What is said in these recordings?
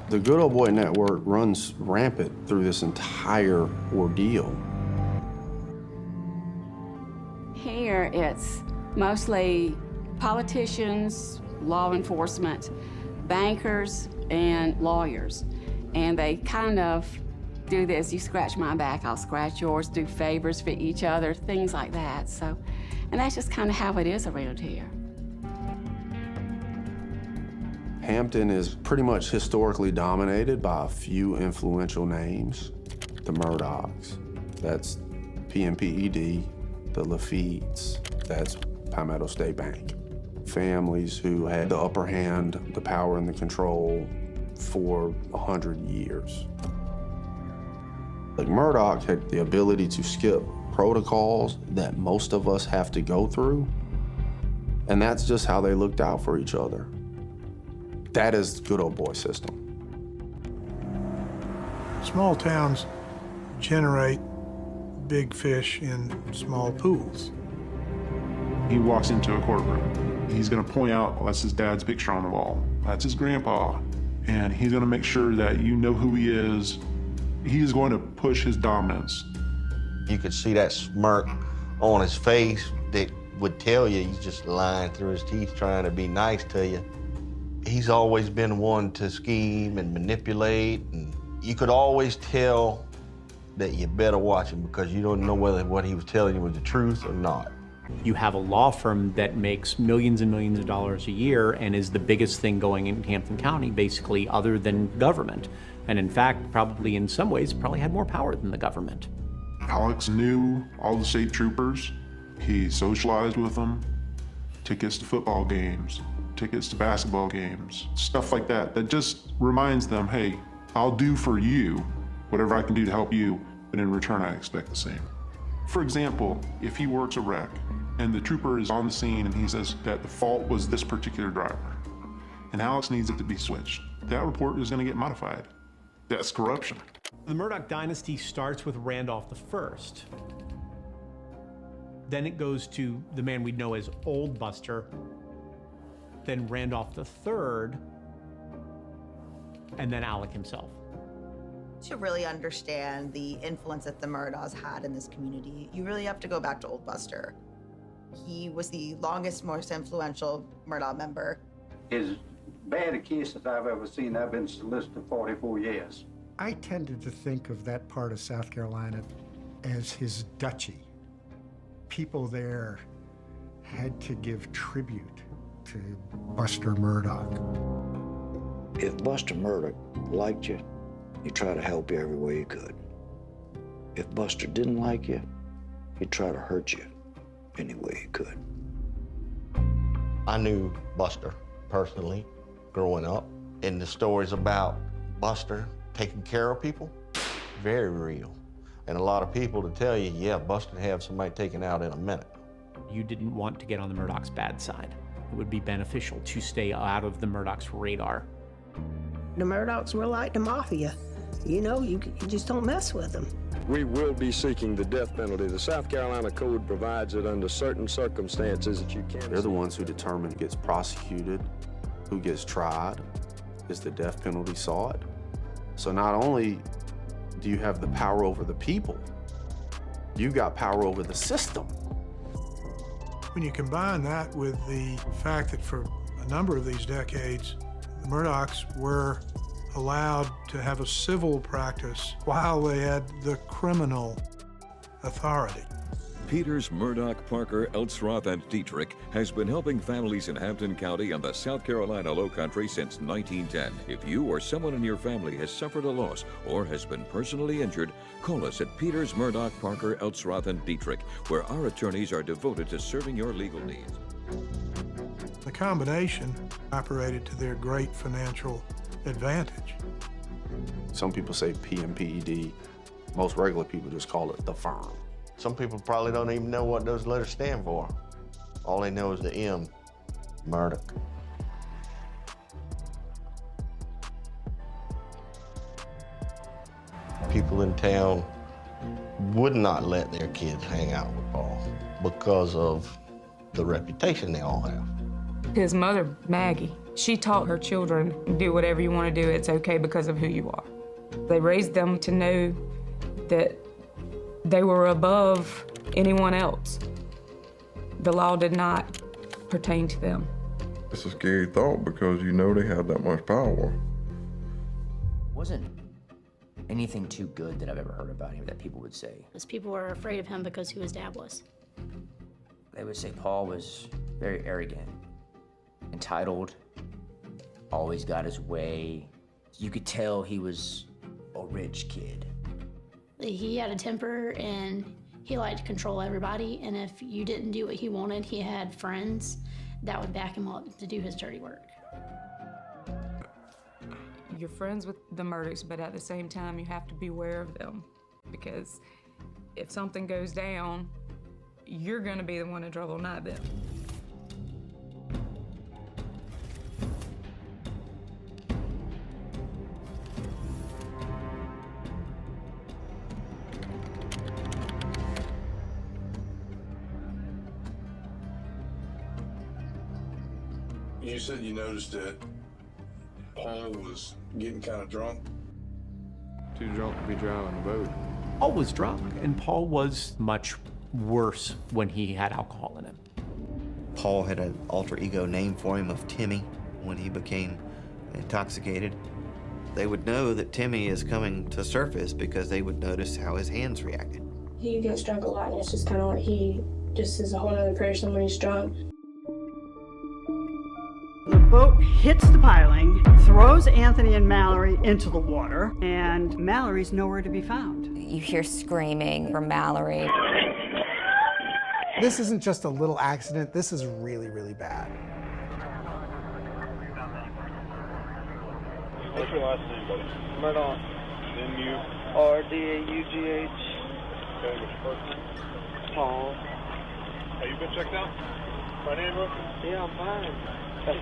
The Good Old Boy Network runs rampant through this entire ordeal. Here, it's mostly politicians, law enforcement, bankers, and lawyers. And they kind of do this, you scratch my back, I'll scratch yours, do favors for each other, things like that. So, and that's just kind of how it is around here. Hampton is pretty much historically dominated by a few influential names. The Murdaughs, that's PMPED, the Lafitte's, that's Palmetto State Bank. Families who had the upper hand, the power and the control for 100 years. Like Murdaugh had the ability to skip protocols that most of us have to go through, and that's just how they looked out for each other. That is the Good Old Boy system. Small towns generate big fish in small pools. He walks into a courtroom. He's going to point out, well, that's his dad's picture on the wall. That's his grandpa. And he's going to make sure that you know who he is. He's going to push his dominance. You could see that smirk on his face that would tell you he's just lying through his teeth trying to be nice to you. He's always been one to scheme and manipulate, and you could always tell that you better watch him because you don't know whether what he was telling you was the truth or not. You have a law firm that makes millions and millions of dollars a year and is the biggest thing going in Hampton County, basically, other than government. And in fact, probably in some ways, probably had more power than the government. Alex knew all the state troopers. He socialized with them. Tickets to football games, tickets to basketball games, stuff like that, that just reminds them, hey, I'll do for you whatever I can do to help you, but in return, I expect the same. For example, if he works a wreck and the trooper is on the scene and he says that the fault was this particular driver, and Alex needs it to be switched, that report is going to get modified. That's corruption. The Murdaugh dynasty starts with Randolph I. Then it goes to the man we know as Old Buster, then Randolph III, and then Alec himself. To really understand the influence that the Murdaughs had in this community, you really have to go back to Old Buster. He was the longest, most influential Murdaugh member. As bad a case as I've ever seen. I've been solicitor 44 years. I tended to think of that part of South Carolina as his duchy. People there had to give tribute to Buster Murdaugh. If Buster Murdaugh liked you, he tried to help you every way he could. If Buster didn't like you, he'd try to hurt you any way he could. I knew Buster personally growing up, and the stories about Buster taking care of people, very real. And a lot of people to tell you, yeah, Buster would have somebody taken out in a minute. You didn't want to get on the Murdaugh's bad side. It would be beneficial to stay out of the Murdaugh's radar. The Murdaughs were like the mafia. You know, you just don't mess with them. We will be seeking the death penalty. The South Carolina Code provides it under certain circumstances that you can't. They're the ones who determine who gets prosecuted, who gets tried, is the death penalty sought. So not only do you have the power over the people, you got power over the system. When you combine that with the fact that for a number of these decades, the Murdaughs were allowed to have a civil practice while they had the criminal authority. Peters, Murdaugh, Parker, Eltsroth, and Dietrich has been helping families in Hampton County and the South Carolina Lowcountry since 1910. If you or someone in your family has suffered a loss or has been personally injured, call us at Peters, Murdaugh, Parker, Eltsroth, and Dietrich, where our attorneys are devoted to serving your legal needs. The combination operated to their great financial advantage. Some people say PMPED. Most regular people just call it the firm. Some people probably don't even know what those letters stand for. All they know is the M, Murdaugh. People in town would not let their kids hang out with Paul because of the reputation they all have. His mother, Maggie, she taught her children, do whatever you want to do, it's okay because of who you are. They raised them to know that they were above anyone else. The law did not pertain to them. It's a scary thought because you know they have that much power. Wasn't anything too good that I've ever heard about him that people would say. Because people were afraid of him because who his dad was. They would say Paul was very arrogant, entitled, always got his way. You could tell he was a rich kid. He had a temper and he liked to control everybody, and if you didn't do what he wanted, he had friends that would back him up to do his dirty work. You're friends with the Murdaughs, but at the same time, you have to beware of them, because if something goes down, you're gonna be the one in trouble, not them. You said you noticed that Paul was getting kind of drunk. Too drunk to be driving the boat. Paul was drunk, and Paul was much worse when he had alcohol in him. Paul had an alter ego name for him of Timmy when he became intoxicated. They would know that Timmy is coming to surface because they would notice how his hands reacted. He gets drunk a lot, and it's just kind of like he just is a whole other person when he's drunk. The boat hits the piling, throws Anthony and Mallory into the water, and Mallory's nowhere to be found. You hear screaming from Mallory. This isn't just a little accident, this is really, really bad. What's your last name, buddy? Murdaugh. M-U-R-D-A-U-G-H. Okay, what's your first name? Paul. Have you been checked out? My name, bro? Yeah, I'm fine.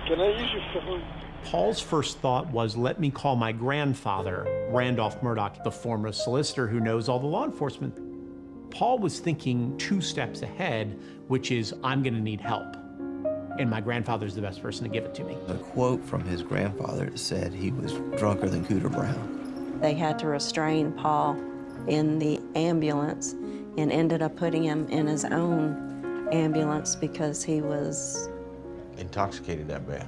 Can I use your phone? Paul's first thought was, let me call my grandfather, Randolph Murdaugh, the former solicitor who knows all the law enforcement. Paul was thinking 2 steps ahead, which is, I'm gonna need help. And my grandfather's the best person to give it to me. A quote from his grandfather said he was drunker than Cooter Brown. They had to restrain Paul in the ambulance and ended up putting him in his own ambulance because he was Intoxicated that bad.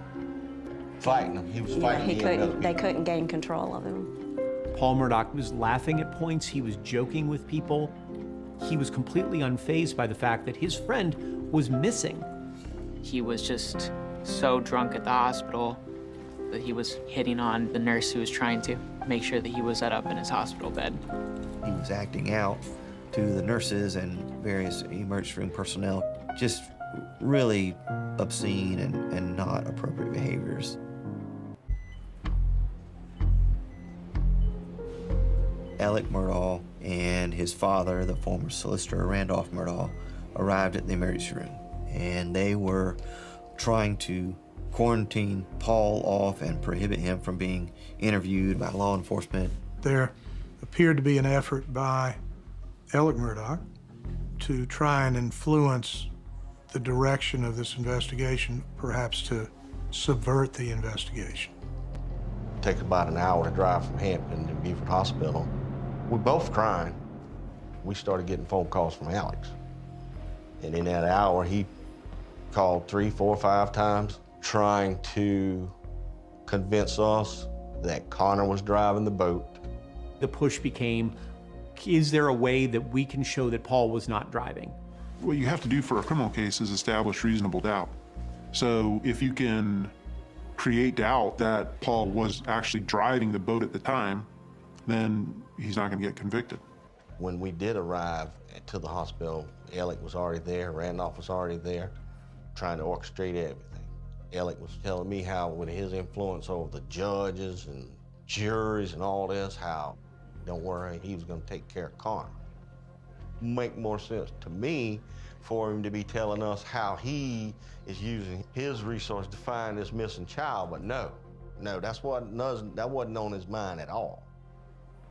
Fighting him. He was fighting they couldn't gain control of him. Paul Murdaugh was laughing at points. He was joking with people. He was completely unfazed by the fact that his friend was missing. He was just so drunk at the hospital that he was hitting on the nurse who was trying to make sure that he was set up in his hospital bed. He was acting out to the nurses and various emergency room personnel, just really obscene and not appropriate behaviors. Alec Murdaugh and his father, the former solicitor Randolph Murdaugh, arrived at the emergency room, and they were trying to quarantine Paul off and prohibit him from being interviewed by law enforcement. There appeared to be an effort by Alec Murdaugh to try and influence the direction of this investigation, perhaps to subvert the investigation. It takes about an hour to drive from Hampton to Beaufort Hospital. We're both crying. We started getting phone calls from Alex. And in that hour, he called 3, 4, 5 times, trying to convince us that Connor was driving the boat. The push became, is there a way that we can show that Paul was not driving? What you have to do for a criminal case is establish reasonable doubt. So if you can create doubt that Paul was actually driving the boat at the time, then he's not going to get convicted. When we did arrive to the hospital, Alec was already there, Randolph was already there, trying to orchestrate everything. Alec was telling me how with his influence over the judges and juries and all this, how, don't worry, he was going to take care of Connor. Make more sense to me for him to be telling us how he is using his resource to find this missing child, but no, that wasn't on his mind at all.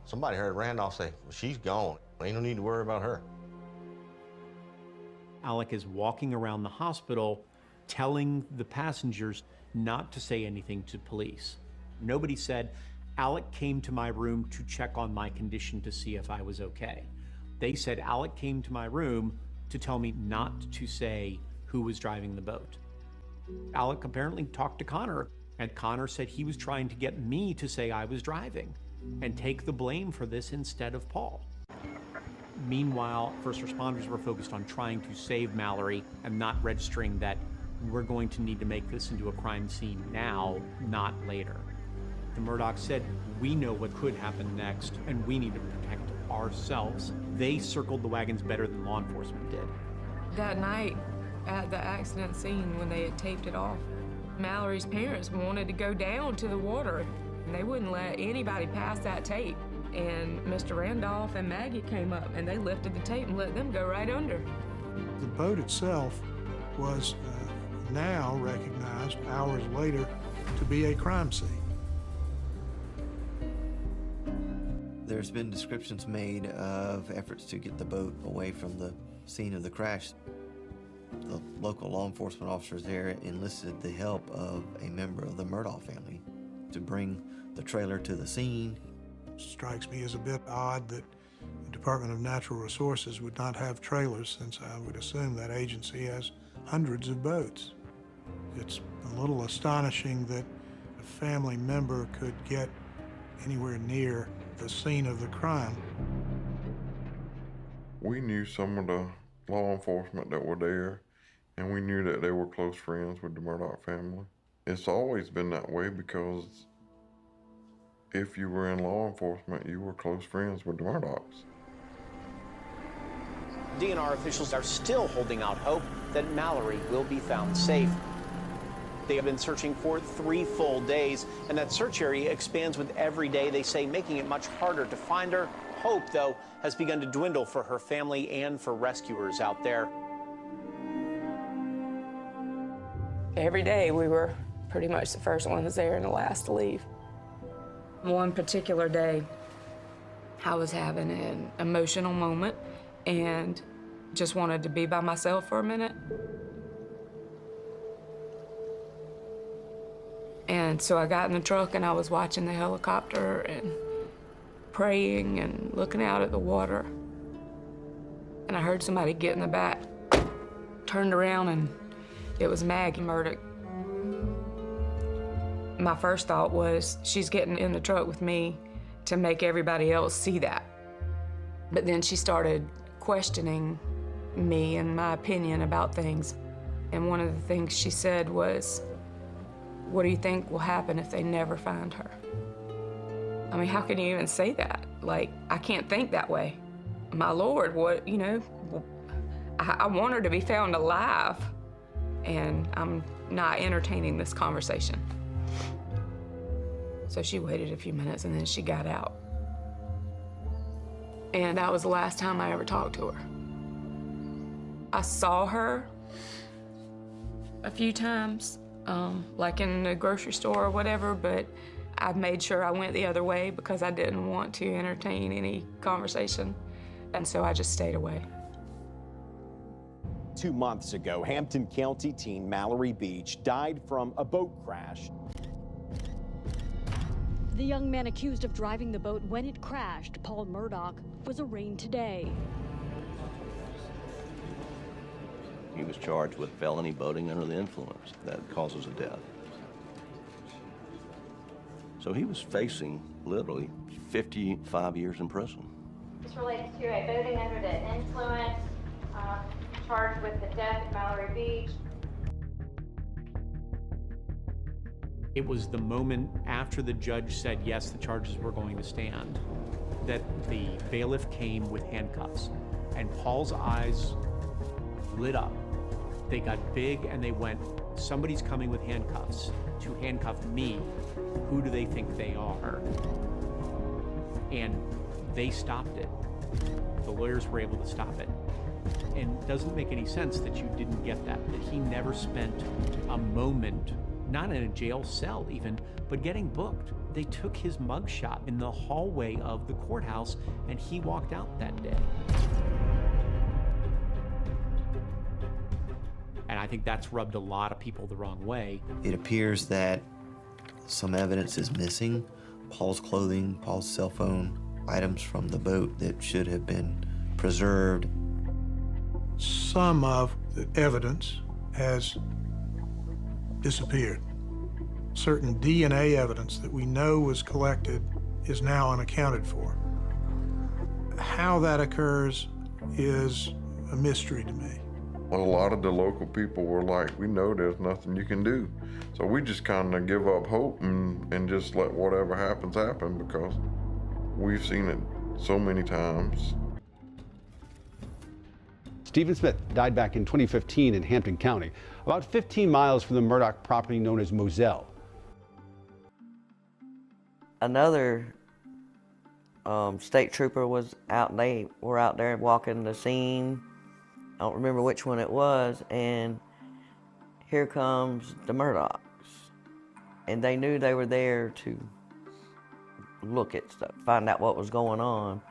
Somebody heard Randolph say, well, she's gone. Ain't no need to worry about her. Alec is walking around the hospital telling the passengers not to say anything to police. Nobody said, Alec came to my room to check on my condition to see if I was okay. They said Alec came to my room to tell me not to say who was driving the boat. Alec apparently talked to Connor, and Connor said he was trying to get me to say I was driving and take the blame for this instead of Paul. Meanwhile, first responders were focused on trying to save Mallory and not registering that we're going to need to make this into a crime scene now, not later. The Murdaughs said, we know what could happen next, and we need to protect ourselves. They circled the wagons better than law enforcement did. That night at the accident scene when they had taped it off, Mallory's parents wanted to go down to the water, and they wouldn't let anybody pass that tape. And Mr. Randolph and Maggie came up, and they lifted the tape and let them go right under. The boat itself was now recognized hours later to be a crime scene. There's been descriptions made of efforts to get the boat away from the scene of the crash. The local law enforcement officers there enlisted the help of a member of the Murdaugh family to bring the trailer to the scene. Strikes me as a bit odd that the Department of Natural Resources would not have trailers, since I would assume that agency has hundreds of boats. It's a little astonishing that a family member could get anywhere near the scene of the crime. We knew some of the law enforcement that were there, and we knew that they were close friends with the Murdaugh family. It's always been that way because if you were in law enforcement, you were close friends with the Murdaughs. DNR officials are still holding out hope that Mallory will be found safe. They have been searching for 3 full days, and that search area expands with every day, they say, making it much harder to find her. Hope, though, has begun to dwindle for her family and for rescuers out there. Every day we were pretty much the first ones there and the last to leave. One particular day, I was having an emotional moment and just wanted to be by myself for a minute. And so I got in the truck and I was watching the helicopter and praying and looking out at the water. And I heard somebody get in the back, turned around, and it was Maggie Murdaugh. My first thought was, she's getting in the truck with me to make everybody else see that. But then she started questioning me and my opinion about things. And one of the things she said was, what do you think will happen if they never find her? I mean, how can you even say that? Like, I can't think that way. My Lord, what, you know, I want her to be found alive, and I'm not entertaining this conversation. So she waited a few minutes and then she got out. And that was the last time I ever talked to her. I saw her a few times, like in the grocery store or whatever, but I made sure I went the other way because I didn't want to entertain any conversation. And so I just stayed away. 2 months ago, Hampton County teen Mallory Beach died from a boat crash. The young man accused of driving the boat when it crashed, Paul Murdaugh, was arraigned today. He was charged with felony boating under the influence that causes a death. So he was facing literally 55 years in prison. This relates to a boating under the influence, charged with the death of Mallory Beach. It was the moment after the judge said, yes, the charges were going to stand, that the bailiff came with handcuffs, and Paul's eyes lit up. They got big and they went, somebody's coming with handcuffs to handcuff me. Who do they think they are? And they stopped it. The lawyers were able to stop it. And it doesn't make any sense that you didn't get that he never spent a moment, not in a jail cell even, but getting booked. They took his mugshot in the hallway of the courthouse and he walked out that day. And I think that's rubbed a lot of people the wrong way. It appears that some evidence is missing. Paul's clothing, Paul's cell phone, items from the boat that should have been preserved. Some of the evidence has disappeared. Certain DNA evidence that we know was collected is now unaccounted for. How that occurs is a mystery to me. A lot of the local people were like, we know there's nothing you can do. So we just kind of give up hope and just let whatever happens happen, because we've seen it so many times. Stephen Smith died back in 2015 in Hampton County, about 15 miles from the Murdaugh property known as Moselle. Another state trooper was out. They were out there walking the scene. I don't remember which one it was, and here comes the Murdaughs. And they knew they were there to look at stuff, find out what was going on,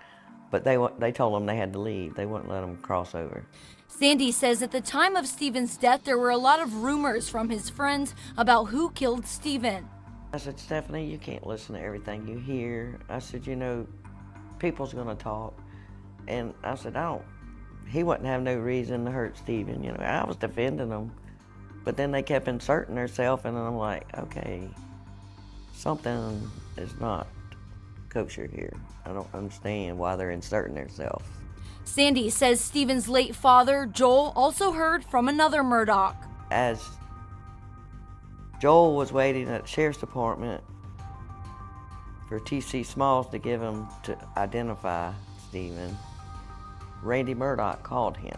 but they told them they had to leave. They wouldn't let them cross over. Sandy says at the time of Stephen's death, there were a lot of rumors from his friends about who killed Stephen. I said, Stephanie, you can't listen to everything you hear. I said, you know, people's gonna talk. And I said, he wouldn't have no reason to hurt Stephen. You know, I was defending him, but then they kept inserting themselves, and I'm like, okay, something is not kosher here. I don't understand why they're inserting themselves. Sandy says Stephen's late father, Joel, also heard from another Murdaugh. As Joel was waiting at the sheriff's department for T.C. Smalls to give him to identify Stephen, Randy Murdaugh called him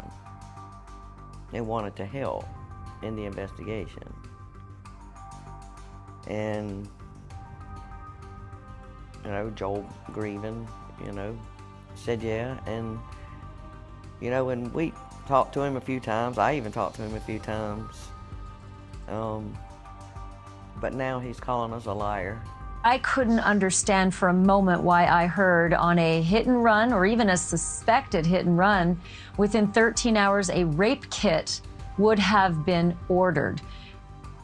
and wanted to help in the investigation. And, you know, Joel grieving, you know, said yeah. And, you know, when we talked to him a few times, I even talked to him a few times, but now he's calling us a liar. I couldn't understand for a moment why I heard on a hit and run, or even a suspected hit and run, within 13 hours a rape kit would have been ordered.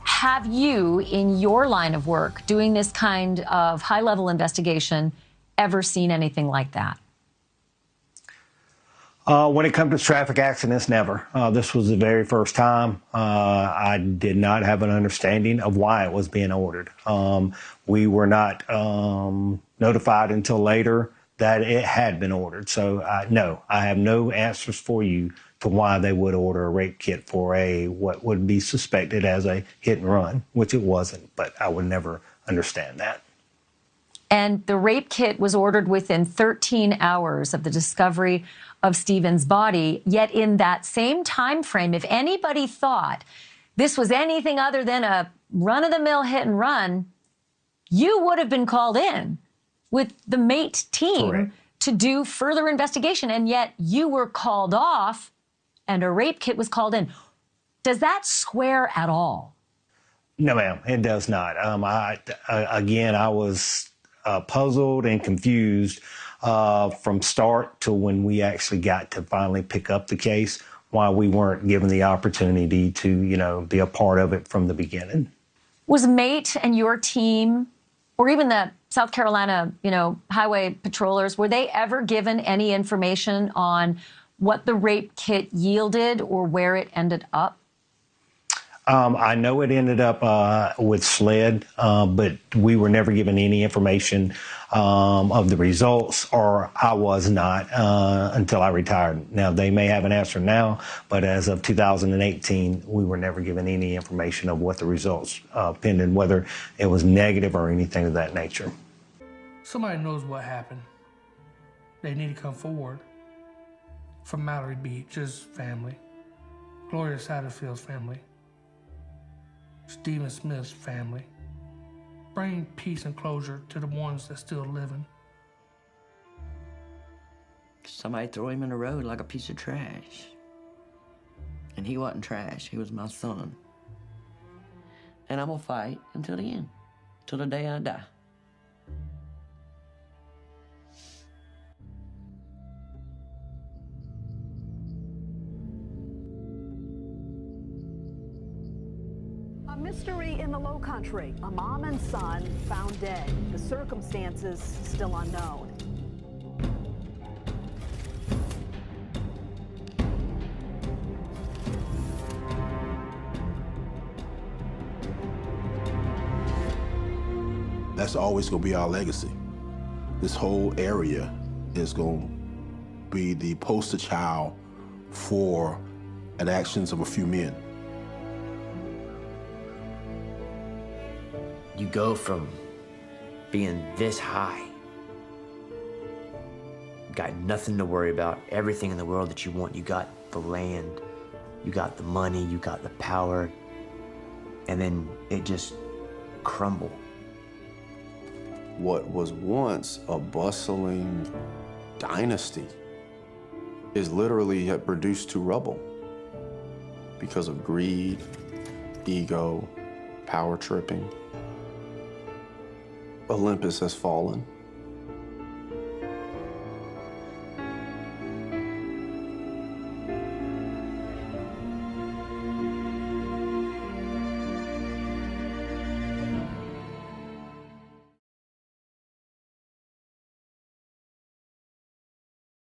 Have you, in your line of work, doing this kind of high-level investigation, ever seen anything like that? When it comes to traffic accidents, never. This was the very first time. I did not have an understanding of why it was being ordered. We were not notified until later that it had been ordered. So, no, I have no answers for you to why they would order a rape kit for what would be suspected as a hit and run, which it wasn't, but I would never understand that. And the rape kit was ordered within 13 hours of the discovery of Stephen's body. Yet in that same time frame, if anybody thought this was anything other than a run-of-the-mill hit and run, you would have been called in with the MATE team. Correct. To do further investigation, and yet you were called off and a rape kit was called in. Does that square at all? No, ma'am, it does not. I was puzzled and confused from start to when we actually got to finally pick up the case, why we weren't given the opportunity to, you know, be a part of it from the beginning. Was MATE and your team, or even the South Carolina, you know, highway patrollers, were they ever given any information on what the rape kit yielded or where it ended up? I know it ended up with SLED, but we were never given any information of the results, or I was not until I retired. Now, they may have an answer now, but as of 2018, we were never given any information of what the results pending, whether it was negative or anything of that nature. Somebody knows what happened. They need to come forward. From Mallory Beach's family, Gloria Satterfield's family, Stephen Smith's family. Bring peace and closure to the ones that still living. Somebody threw him in the road like a piece of trash. And he wasn't trash, he was my son. And I'm gonna fight until the end, till the day I die. A mystery in the Low Country. A mom and son found dead. The circumstances still unknown. That's always going to be our legacy. This whole area is going to be the poster child for the actions of a few men. You go from being this high, got nothing to worry about, everything in the world that you want. You got the land, you got the money, you got the power, and then it just crumbled. What was once a bustling dynasty is literally reduced to rubble because of greed, ego, power tripping. Olympus has fallen.